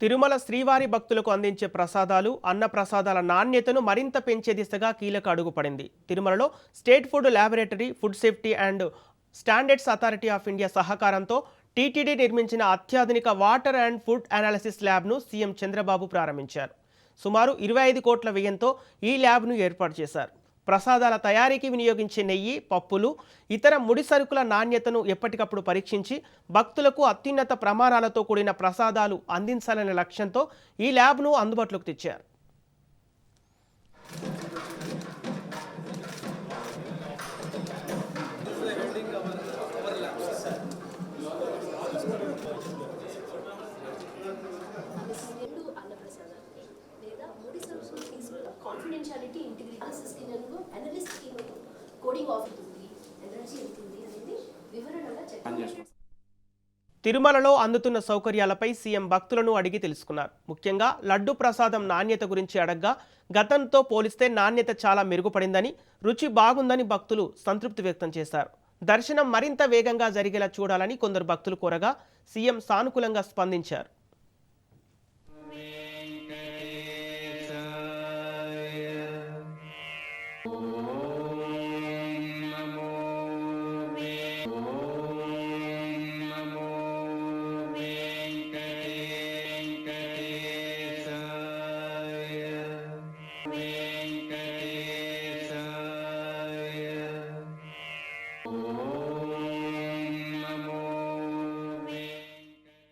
తిరుమల శ్రీవారి భక్తులకు అందించే ప్రసాదాలు అన్న ప్రసాదాల నాణ్యతను మరింత పెంచే దిశగా కీలక అడుగు పడింది. తిరుమలలో state food laboratory, food safety and standards authority of India సహకారంతో టీటీడీ నిర్మించిన అత్యాధునిక వాటర్ అండ్ ఫుడ్ అనాలిసిస్ ల్యాబ్ను సీఎం చంద్రబాబు ప్రారంభించారు. సుమారు 25 కోట్ల వ్యయంతో ఈ ల్యాబ్ను ఏర్పాటు చేశారు. ప్రసాదాల తయారీకి వినియోగించే నెయ్యి, పప్పులు, ఇతర ముడి సరుకుల నాణ్యతను ఎప్పటికప్పుడు పరీక్షించి భక్తులకు అత్యున్నత ప్రమాణాలతో కూడిన ప్రసాదాలు అందించాలనే లక్ష్యంతో ఈ ల్యాబ్ను అందుబాటులోకి తెచ్చారు. కాన్ఫిడెన్షియాలిటీ, ఇంటిగ్రిటీ సిస్టంలో అనలిస్ట్కి కోడింగ్ ఆఫ్ ఉంటుంది, ఎనర్జీ ఉంటుంది అనేది వివరణగా చెప్పారు. తిరుమలలో అందుతున్న సౌకర్యాలపై సీఎం భక్తులను అడిగి తెలుసుకున్నారు. ముఖ్యంగా లడ్డు ప్రసాదం నాణ్యత గురించి అడగ్గా గతంతో పోలిస్తే నాణ్యత చాలా మెరుగుపడిందని, రుచి బాగుందని భక్తులు సంతృప్తి వ్యక్తం చేశారు. దర్శనం మరింత వేగంగా జరిగేలా చూడాలని కొందరు భక్తులు కోరగా సీఎం సానుకూలంగా స్పందించారు.